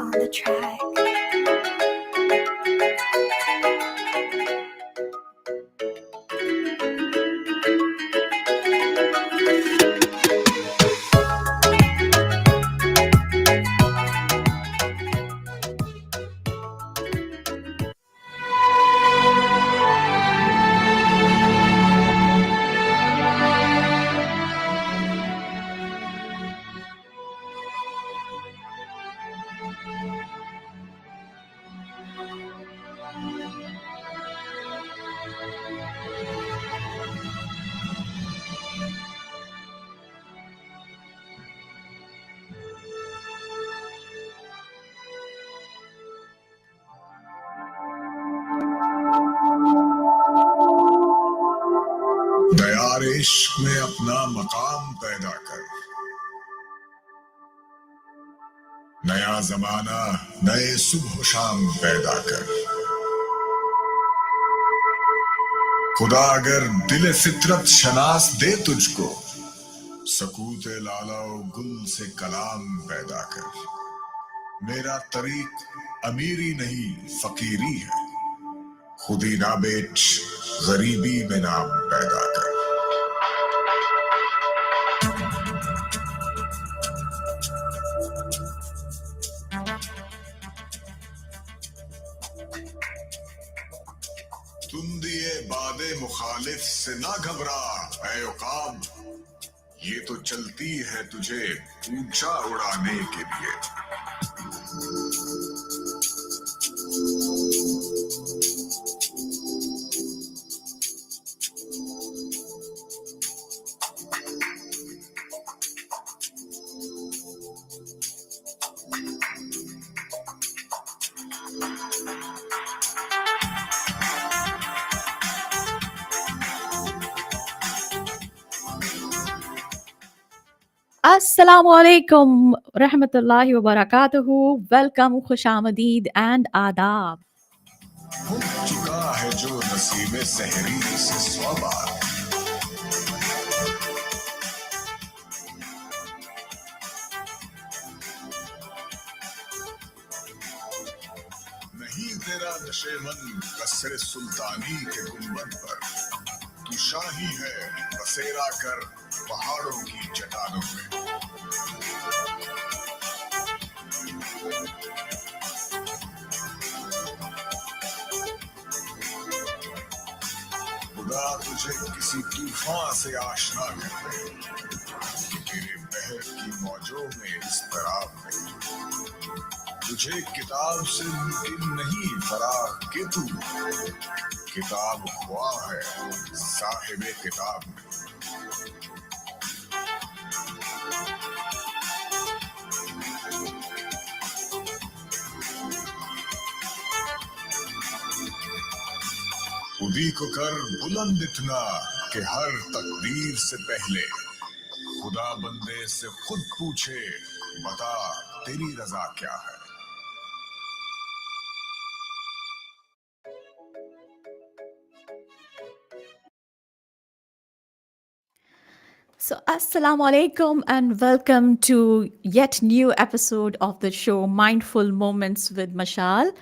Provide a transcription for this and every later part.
on the track. دیار عشق میں اپنا مقام پیدا کر، نیا زمانہ نئے صبح و شام پیدا کر۔ خدا اگر دل فطرت شناس دے تجھ کو، سکوت لالا و گل سے کلام پیدا کر۔ میرا طریق امیری نہیں فقیری ہے، خودی نہ بیچ غریبی میں نام پیدا کر۔ تم دیے باد مخالف سے نہ گھبرا اے عقاب، یہ تو چلتی ہے تجھے اونچا اڑانے کے لیے۔ السلام علیکم رحمۃ اللہ وبرکاتہ، ویلکم، خوش آمدید اینڈ آداب۔ ہو چکا ہے جو نصیب سحری سے 100 بار، نہیں تیرا نشیمن قصر سلطانی کے گنبد پر، تو شاہی ہے بسیرا کر پہاڑوں کی چٹانوں میں۔ خدا تجھے کسی طوفان سے آشنا کر دے کہ تیرے بحر کی موجوں میں اضطراب نہیں۔ تجھے کتاب سے ممکن نہیں فراغ کہ تو کتاب خواہ ہے صاحب کتاب میں۔ خودی کو کر بلند اتنا کہ ہر تقدیر سے پہلے خدا بندے سے خود پوچھے بتا تیری رضا کیا ہے۔ So, Assalamu alaikum and welcome to yet new episode of the show Mindful Moments with MASHAL.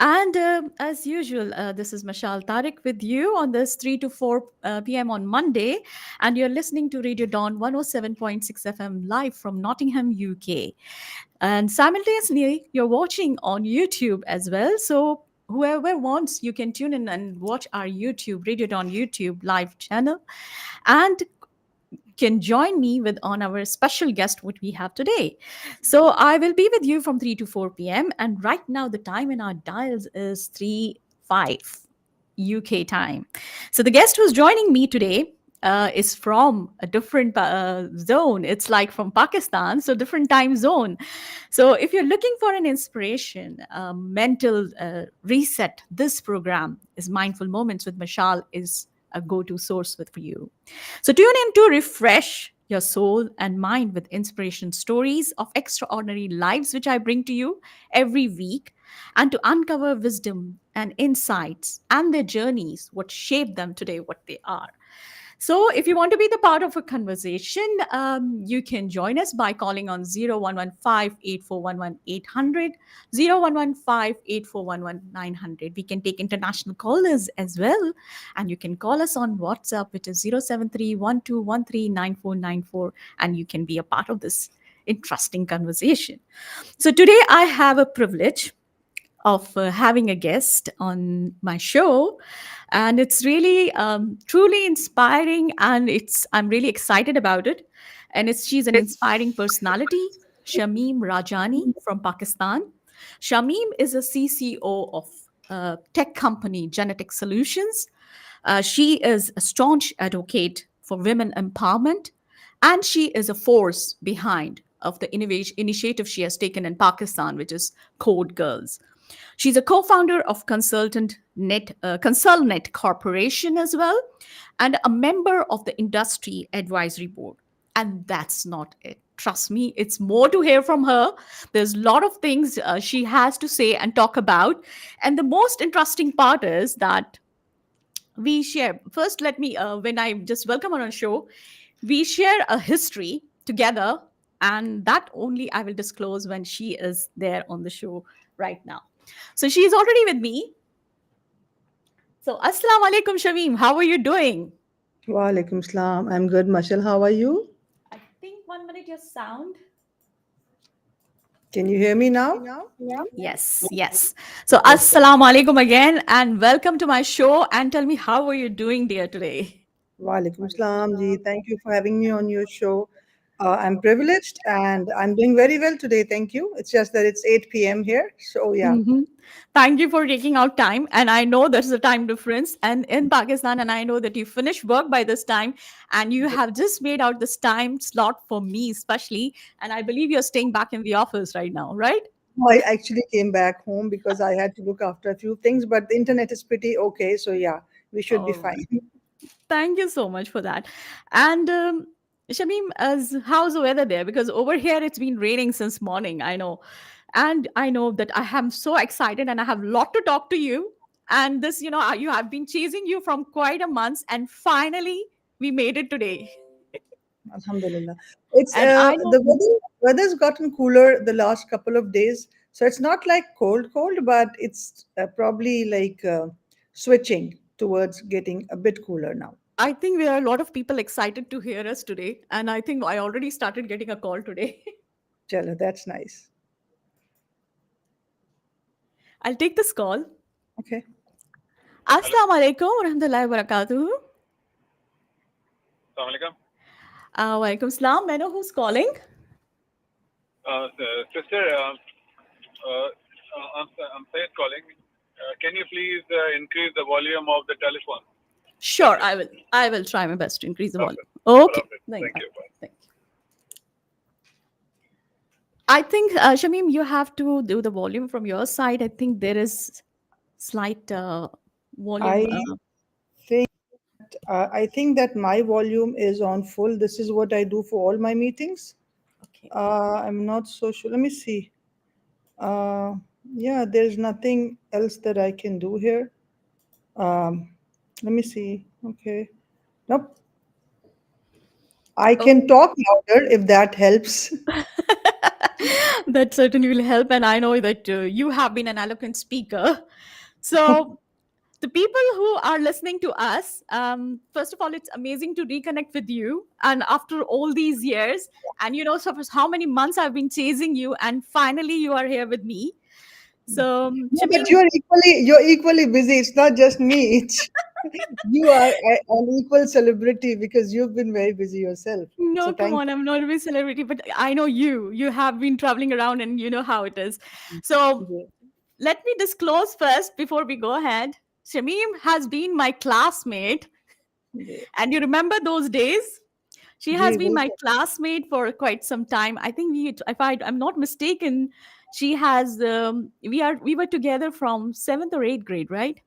And as usual, this is MASHAL Tariq with you on this 3 to 4 p.m. on Monday. And you're listening to Radio Dawn 107.6 FM live from Nottingham, UK. And simultaneously, you're watching on YouTube as well. So whoever wants, you can tune in and watch our YouTube, Radio Dawn YouTube live channel. And can join me with on our special guest what we have today. So I will be with you from 3 to 4 p.m. and right now the time in our dials is 3:05 UK time. So the guest who's joining me today is from a different zone. It's like from Pakistan, so different time zone. So if you're looking for an inspiration, mental reset, this program is Mindful Moments with MASHAL is a go-to source for you. So tune in to refresh your soul and mind with inspiration stories of extraordinary lives which I bring to you every week, and to uncover wisdom and insights and their journeys, what shaped them today, what they are. So, if you want to be the part of a conversation, you can join us by calling on 0115 900. We can take international callers as well. And you can call us on WhatsApp, which is 073 and you can be a part of this interesting conversation. So, today I have a privilege of having a guest on my show, and it's really truly inspiring, and it's I'm really excited about it. And it's she's an inspiring personality, Shamim Rajani from Pakistan. Shamim is a CCO of tech company Genetic Solutions. She is a staunch advocate for women empowerment, and she is a force behind of the innovation initiative she has taken in Pakistan, which is Code Girls. She's a co-founder of ConsulNet Corporation as well, and a member of the Industry Advisory Board. And that's not it. Trust me, it's more to hear from her. There's a lot of things she has to say and talk about. And the most interesting part is that we share. First, let me, when I just welcome her on a show, we share a history together. And that only I will disclose when she is there on the show right now. So she is already with me. So, Assalamu alaikum, Shamim. How are you doing? Walaikum salam. I'm good, Mashal. How are you? I think 1 minute your sound. Can you hear me now? Yes, yes. So, Assalamu alaikum again, and welcome to my show. And tell me, how are you doing, dear, today? Walaikum salam, ji. Thank you for having me on your show. I'm privileged and I'm doing very well today. Thank you. It's just that it's 8 p.m. here. So, yeah, Mhm. Thank you for taking out time. And I know there's a time difference and in Pakistan, and I know that you finish work by this time, and you have just made out this time slot for me, especially. And I believe you're staying back in the office right now, right? I actually came back home because I had to look after a few things, but the internet is pretty okay. So, yeah, we should be All fine. right. Thank you so much for that. And Shamim, as how's the weather there? Because over here it's been raining since morning. I know, and I know that I am so excited, and I have a lot to talk to you. And this, you have been chasing you from quite a month, and finally we made it today. Alhamdulillah. It's And I know, the weather's gotten cooler the last couple of days, so it's not like cold, but it's probably like switching towards getting a bit cooler now. I think there are a lot of people excited to hear us today, and I think I already started getting a call today. Chalo, that's nice. I'll take this call. Okay. Hello. Assalamu alaikum wa rahmatullahi wa barakatuh. Assalamualaikum. Walaikum salam. I know who's calling. Sister, I'm Syed calling. Can you please increase the volume of the telephone? Sure, Thank you. I will try my best to increase the volume. Perfect. Okay. Perfect. Thank Thank you. you. Bye. Thank you. I think, Shamim, you have to do the volume from your side. I think there is slight volume. I think I think that my volume is on full. This is what I do for all my meetings. Okay. I'm not so sure. Let me see. Uh, yeah, there's nothing else that I can do here. Um, Let me see. Okay. Nope. I can Oh. talk louder if that helps. That certainly will help. And I know that you have been an eloquent speaker. So, the people who are listening to us, first of all, it's amazing to reconnect with you. And after all these years, and suppose how many months I've been chasing you, and finally you are here with me. So, No, but Shamim, you're equally busy. It's not just me. You are an equal celebrity because you've been very busy yourself. So no, come thank on, I'm not a big celebrity, but I know you. You have been traveling around, and you know how it is. So, you. let me disclose first before we go ahead. Shamim has been my classmate, ji, and you remember those days? She has ji, been my बिल्कुल. classmate for quite some time. I think if I'm not mistaken, she has. We were together from seventh or eighth grade, right?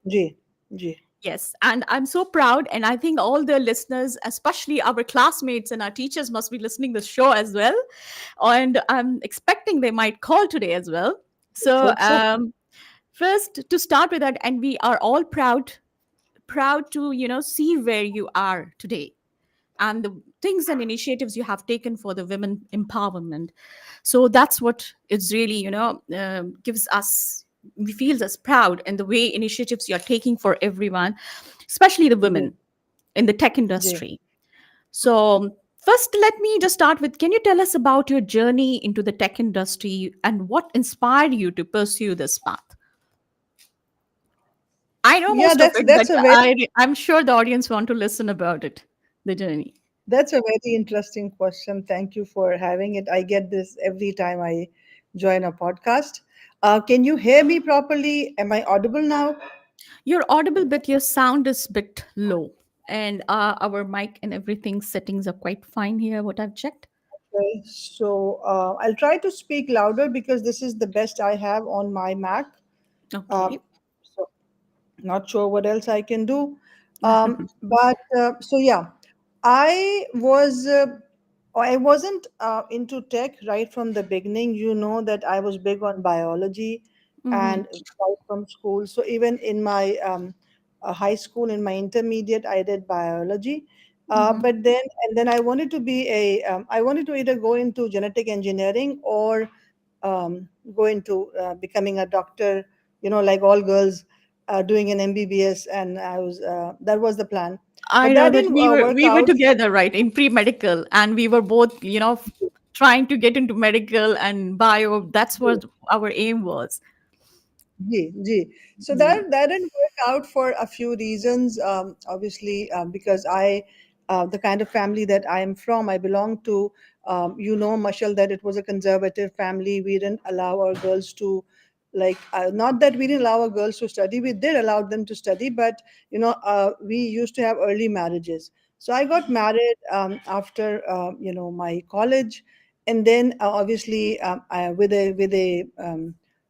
Ji, ji, Yes, and I'm so proud, and I think all the listeners, especially our classmates and our teachers, must be listening to the show as well. And I'm expecting they might call today as well. So, Hope so. first to start with that, and we are all proud to, see where you are today and the things and initiatives you have taken for the women empowerment. So that's what it's really, gives us, we feels us proud, and the way initiatives you're taking for everyone, especially the ji, women in the tech ji. industry. So first, let me just start with, can you tell us about your journey into the tech industry and what inspired you to pursue this path? I know Yeah, most of that's it, but that's a very I'm sure the audience want to listen about it, the journey. that's a very interesting question. Thank you for having it. I get this every time I join a podcast. Can you hear me properly? Am I audible now? You're audible, but your sound is bit low. And our mic and everything settings are quite fine here, what I've checked. Okay, so I'll try to speak louder because this is the best I have on my Mac. Okay. Um, so not sure what else I can do. But so yeah, I was I wasn't into tech right from the beginning. You know that I was big on biology Mm-hmm. and right from school. So even in my high school, in my intermediate, I did biology. Mm-hmm. But then I wanted to be I wanted to either go into genetic engineering or go into becoming a doctor, like all girls doing an MBBS, and that was the plan. I But know that that didn't work we were out. together, right, in pre-medical, and we were both, trying to get into medical and bio. That's what our aim was. Ji. So Yeah. that didn't work out for a few reasons. Obviously, because the kind of family that I am from, I belong to, Mashal, that it was a conservative family. We didn't allow our girls to, like, not that we didn't allow our girls to study. We did allow them to study, but we used to have early marriages. So I got married after my college, and then obviously with a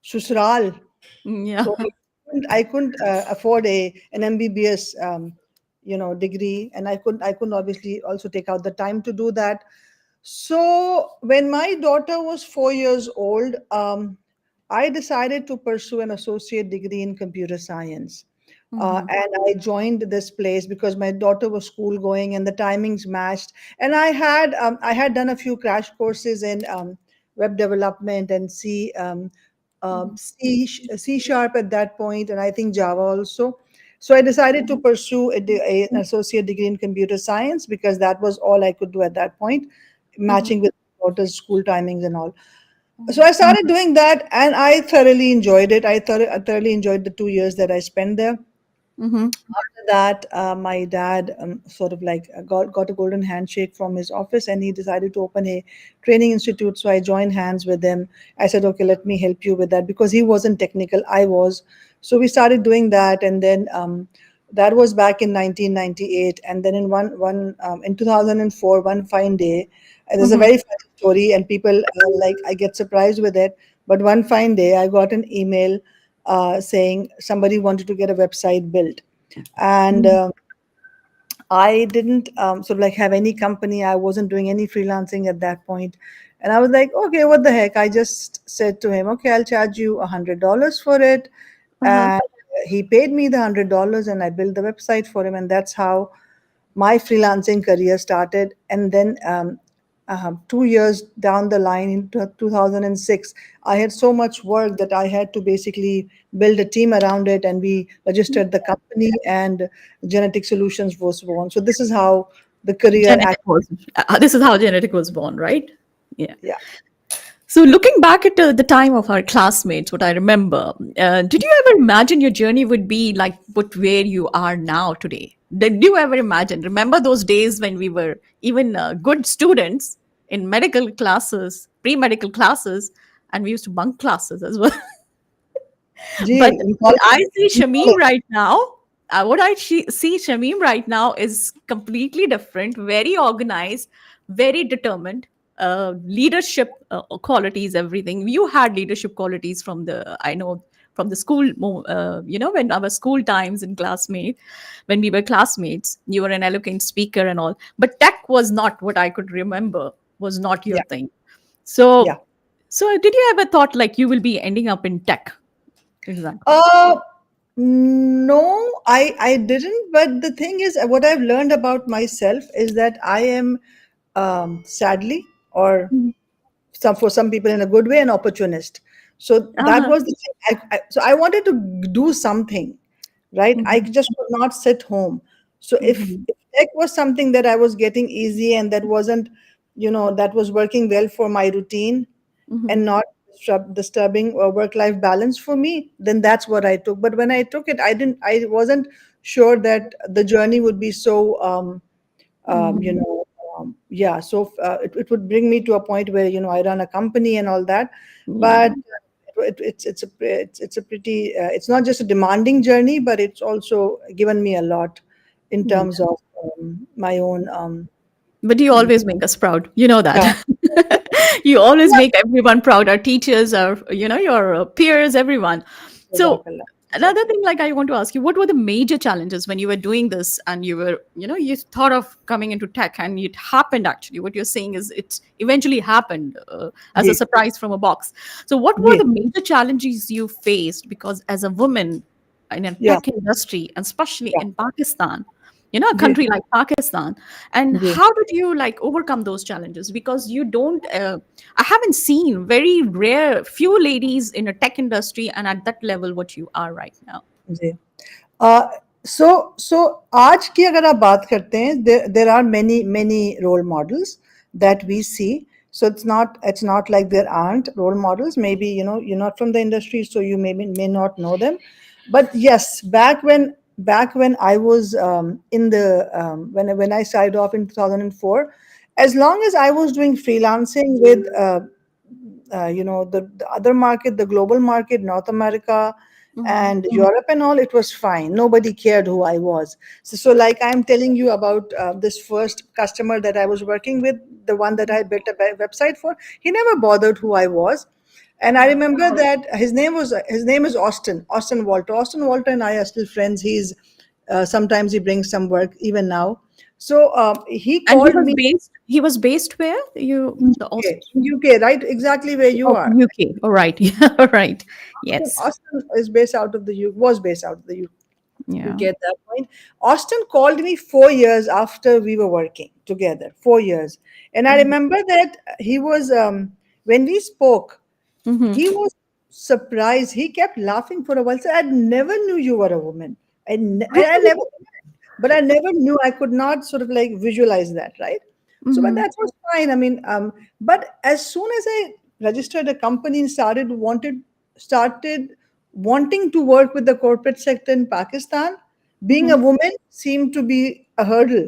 susral. Yeah. So I couldn't afford an MBBS degree, and I couldn't obviously also take out the time to do that. So when my daughter was 4 years old, I decided to pursue an associate degree in computer science. Mm-hmm. And I joined this place because my daughter was school going and the timings matched. And I had done a few crash courses in web development and C sharp at that point, and I think Java also. So I decided to pursue an associate degree in computer science because that was all I could do at that point, Mm-hmm. matching with my daughter's school timings and all. So I started doing that, and I thoroughly enjoyed it. I thoroughly enjoyed the 2 years that I spent there. Mm-hmm. After that, my dad sort of like got a golden handshake from his office, and he decided to open a training institute. So I joined hands with him. I said, "Okay, let me help you with that," because he wasn't technical, I was. So we started doing that, and then that was back in 1998. And then in 2004, one fine day, there's a Mm-hmm. very funny story, and people like I get surprised with it. But one fine day, I got an email saying somebody wanted to get a website built, and I didn't sort of like have any company. I wasn't doing any freelancing at that point, and I was like, okay, what the heck? I just said to him, okay, I'll charge you $100 for it, Uh-huh. and he paid me the $100, and I built the website for him, and that's how my freelancing career started. And then 2 years down the line in 2006, I had so much work that I had to basically build a team around it, and we registered the company, and Genetic Solutions was born. So this is how the career Genetic was, this is how genetic was born, right? Yeah. yeah. So, looking back at the time of our classmates, what I remember, did you ever imagine your journey would be like what where you are now today? Did you ever imagine? Remember those days when we were even good students in medical classes, pre-medical classes, and we used to bunk classes as well. But Gee, in what I college, see in Shamim college. right now, see Shamim right now is completely different, very organized, very determined. Leadership qualities, everything. You had leadership qualities from the, I know, from the school, when our school times and classmate, when we were classmates, you were an eloquent speaker and all. But tech was not what I could remember, was not your Yeah, thing. yeah. So, so did you ever thought like you will be ending up in tech? Exactly. Uh, No, I didn't. But the thing is, what I've learned about myself is that I am, sadly, or Mhm. for some people in a good way, an opportunist. So that Uh-huh. was the thing. So I wanted to do something, right? I Mhm. just could not sit home. So Mhm. if tech was something that I was getting easy and that wasn't, that was working well for my routine and Mhm. not disturbing work life balance for me, then that's what I took. But when I took it, I wasn't sure that the journey would be so, Mhm. yeah, so it would bring me to a point where I run a company and all that. Yeah. But it's a pretty, it's not just a demanding journey, but it's also given me a lot in Yeah. terms of my own, But you always make us proud. You know that. yeah. You always make everyone proud. Our teachers, our, your peers, everyone. So Jazakallah. another Jazakallah. thing, like I want to ask you, what were the major challenges when you were doing this and you were, you thought of coming into tech and it happened actually. What you're saying is it eventually happened as a Yeah. surprise from a box. So what were Yeah. the major challenges you faced? Because as a woman in a Yeah. tech industry, and especially Yeah. in Pakistan, a Yeah. country like Pakistan, and Yeah. how did you like overcome those challenges? Because you don't, I haven't seen very rare, few ladies in a tech industry and at that level what you are right now. जी सो आज की अगर आप बात करते हैं there are many role models that we see. So it's not like there aren't role models. Maybe you're not from the industry, so you may not know them. But yes, back when I was in the when I started off in 2004, as long as I was doing freelancing with the other market, the global market, North America Mhm. and Europe and all, it was fine. Nobody cared who I was. So like I'm telling you about this first customer that I was working with, the one that I built a website for, he never bothered who I was. And I Yeah. remember that his name is Austin Walter. Austin Walter and I are still friends. Sometimes he brings some work even now. So he And called me he was based where? You in the UK, in UK, right? Exactly where you Oh, are. UK. All right. Yeah, all right. Yes. Austin is based out of the U. Was based out of the Yeah. UK at that point. Austin called me 4 years after we were working together. 4 years, and I Mhm. remember that he was when we spoke, Mhm. he was surprised. He kept laughing for a while. Said, "I never knew you were a woman. I Really? never, but I never knew. I could not sort of like visualize that, right? So, but Mhm. that was fine. I mean, but as soon as I registered a company and started wanting to work with the corporate sector in Pakistan, being a Mhm. woman seemed to be a hurdle,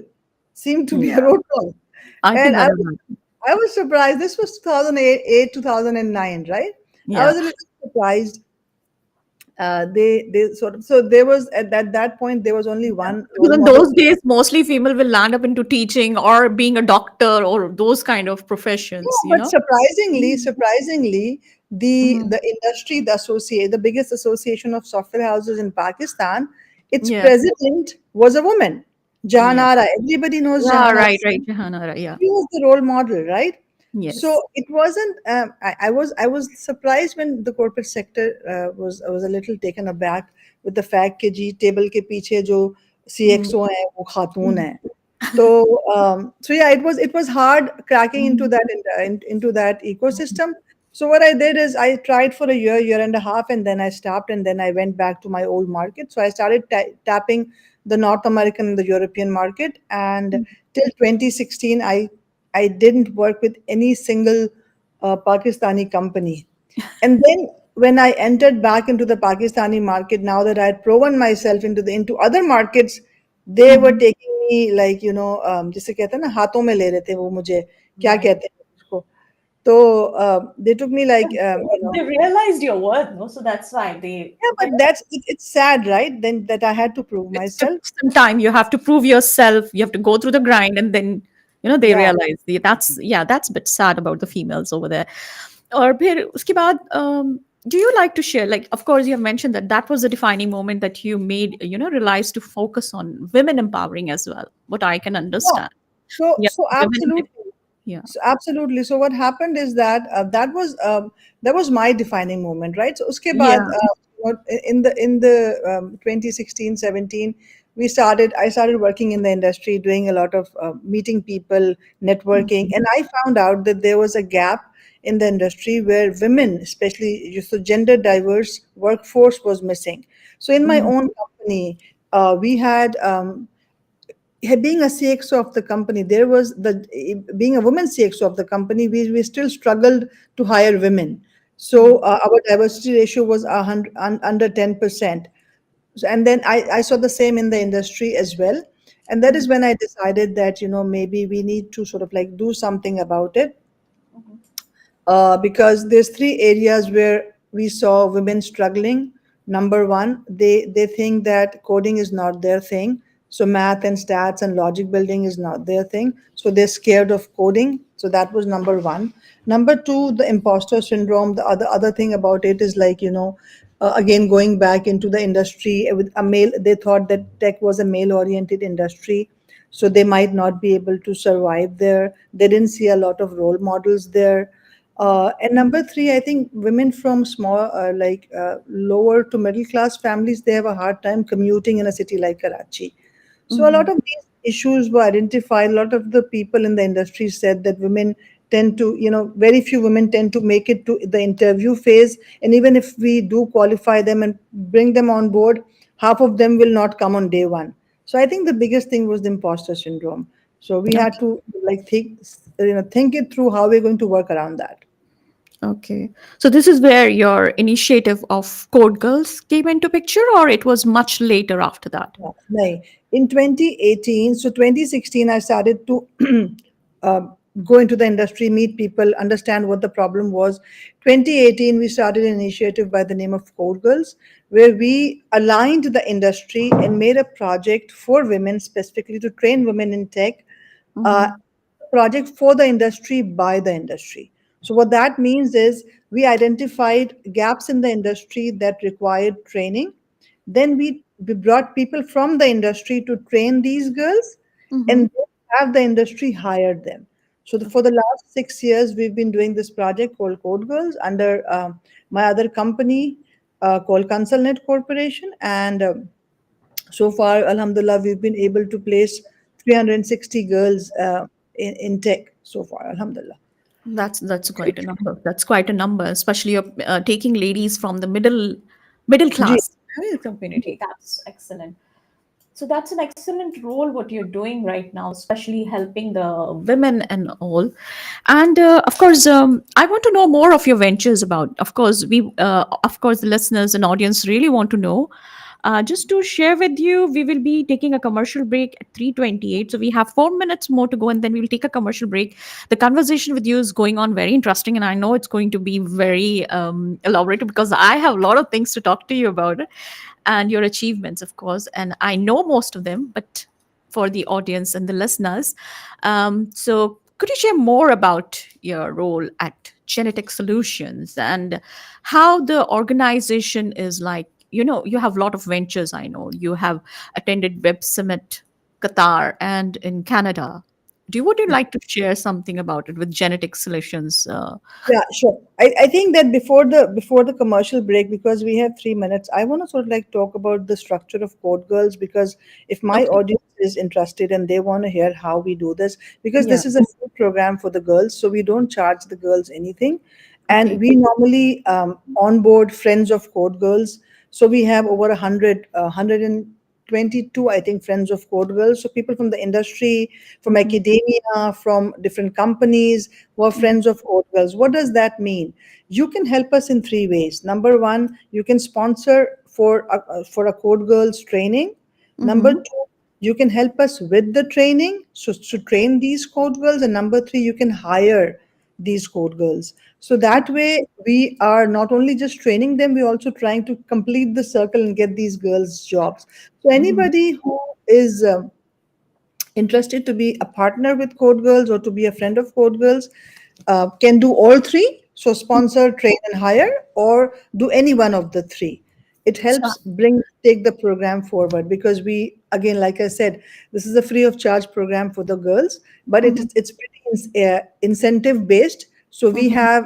seemed to be a Yeah. roadblock, I and think I that was is. I was surprised. This was 2008, 2009, right? I Yeah. was a little surprised. They sort of, so there was at that point there was only Yeah. one Because role in model. those days, mostly female will land up into teaching or being a doctor or those kind of No, professions, you but know? Mhm. surprisingly, the Mhm. the industry, the biggest association of software houses in Pakistan, its Yeah. president was a woman, Jahan Yes. Ara. Everybody knows Yeah, Jahan Ara. right, right. Jahanara, yeah. She was the role model, right? So Yes. it wasn't. I was surprised when the corporate sector was a little taken aback with the fact that ji table के पीछे जो Mhm. CXO है वो खातून Mhm. है. So yeah, it was hard cracking into Mhm. into that ecosystem. So what I did is I tried for a year and a half, and then I stopped, and then I went back to my old market. So I started tapping the North American and the European market, and till 2016, I didn't work with any single Pakistani company. And then when I entered back into the Pakistani market, now that I had proven myself into other markets, they were Mhm. taking me like जिसे कहते हैं ना हाथों में ले रहे थे वो मुझे क्या Right. कहते हैं उसको तो they took me like They realized your worth, no? So that's why they, yeah, but it's sad, right? Then that I had to prove it took myself. some time. You have to prove yourself. You have to go through the grind, and then they Yeah. realize that's that's a bit sad about the females over there. और फिर उसके बाद do you like to share, like, of course you have mentioned that that was a defining moment that you made, realize to focus on women empowering as well, what I can Yeah. understand. So Yeah, so women in tech. absolutely. Yeah. So absolutely. So what happened is that that was my defining moment, right? So uske baad, Yeah. in the 2016, 17, I started working in the industry, doing a lot of meeting people, networking, and I found out that there was a gap in the industry where women, especially so gender diverse workforce, was missing. So in my Mhm. own company, we had being a CXO of the company, there was being a woman CXO of the company, we still struggled to hire women. So our diversity ratio was under 10%. So, and then I saw the same in the industry as well. And that is when I decided that, maybe we need to sort of like do something about it, because there's three areas where we saw women struggling. Number one, they think that coding is not their thing. So math and stats and logic building is not their thing. So they're scared of coding. So that was number one. Number two, the imposter syndrome. The other thing about it is like, again, going back into the industry with a male, they thought that tech was a male oriented industry, so they might not be able to survive there. They didn't see a lot of role models there. And number three, I think women from small, lower to middle class families, they have a hard time commuting in a city like Karachi. So a lot of these issues were identified. A lot of the people in the industry said that women tend to, very few women tend to make it to the interview phase. And even if we do qualify them and bring them on board, half of them will not come on day one. So I think the biggest thing was the imposter syndrome. So we had Okay. to like think it through how we're going to work around that. Okay. So this is where your initiative of Code Girls came into picture, or it was much later after that? Yeah, nahin. In 2018, so 2016, I started to uh, go into the industry, meet people, understand what the problem was. 2018, we started an initiative by the name of Code Girls, where we aligned the industry and made a project for women, specifically to train women in tech, uh, project for the industry by the industry. So what that means is we identified gaps in the industry that required training. Then we brought people from the industry to train these girls and Mm-hmm. then have the industry hire them. So for the last 6 years, we've been doing this project called Code Girls under my other company called ConsulNet Corporation. And so far, Alhamdulillah, we've been able to place 360 girls in tech so far, Alhamdulillah. That's quite a number. That's quite a number, especially you're taking ladies from the middle Ji. class community. That's excellent. So that's an excellent role what you're doing right now, especially helping the women and all. And of course, I want to know more of your ventures about. Of course, the listeners and audience really want to know. Just to share with you, we will be taking a commercial break at 3:28. So we have 4 minutes more to go, and then we'll take a commercial break. The conversation with you is going on very interesting, and I know it's going to be very elaborate because I have a lot of things to talk to you about and your achievements, of course. And I know most of them, but for the audience and the listeners, so could you share more about your role at Genetic Solutions and how the organization is like? You have a lot of ventures. I know you have attended Web Summit, Qatar, and in Canada. Would you like to share something about it with Genetic Solutions? Yeah, sure. I think that before the commercial break, because we have 3 minutes, I want to sort of like talk about the structure of Code Girls, because if my Okay. audience is interested and they want to hear how we do this, because Yeah. this is a free program for the girls, so we don't charge the girls anything. And Okay. we normally onboard friends of Code Girls. So we have over 122, I think, friends of Code Girls. So people from the industry, from Mhm. academia, from different companies who are friends of Code Girls. What does that mean? You can help us in three ways. Number one, you can sponsor for a Code Girls training. Number Mhm. two, you can help us with the training, so to train these Code Girls. And number three, you can hire these Code Girls. So that way, we are not only just training them, we're also trying to complete the circle and get these girls jobs. So Mhm. anybody who is interested to be a partner with Code Girls or to be a friend of Code Girls can do all three. So sponsor, train, and hire, or do any one of the three. It So, helps take the program forward, because we, again, like I said, this is a free of charge program for the girls, but mhm. it's pretty incentive based. So we Mm-hmm. have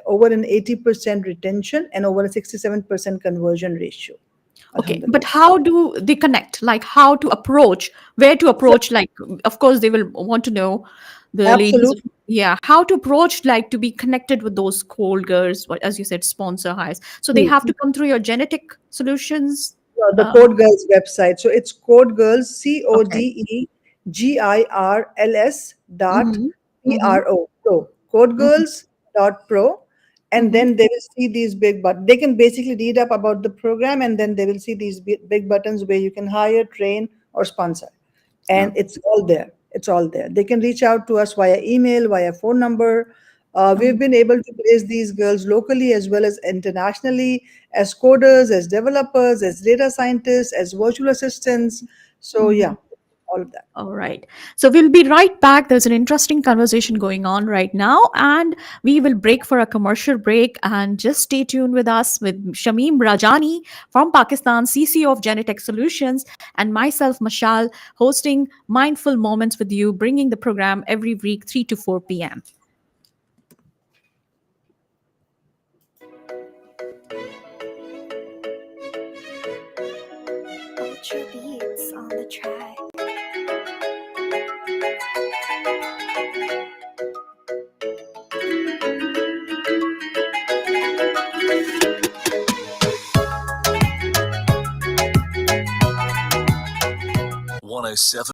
over an 80% retention and over a 67% conversion ratio. Okay, but Alhamdulillah. how do they connect? Like how to approach, where to approach? Like, of course, they will want to know the ladies. Absolutely. Yeah, how to approach, like to be connected with those cold girls, as you said, sponsor hires. So they Hmm. have to come through your genetic solutions. The Uh, Code Girls website. So it's Code Girls, okay. CODEGIRLS dot Mm-hmm. Mm-hmm. PRO, pro, codegirls.pro. And Mm-hmm. then they will see these big, but they can basically read up about the program, and then they will see these big buttons where you can hire, train, or sponsor. And Oh. it's all there. It's all there. They can reach out to us via email, via phone number. We've Mhm. been able to place these girls locally as well as internationally, as coders, as developers, as data scientists, as virtual assistants. So yeah, Mhm. all of that. All right. So we'll be right back. There's an interesting conversation going on right now, and we will break for a commercial break. And just stay tuned with us with Shamim Rajani from Pakistan, CCO of Genetech Solutions, and myself, Mashal, hosting Mindful Moments with you, bringing the program every week, 3 to 4 p.m. Ultra beats on the track. 107.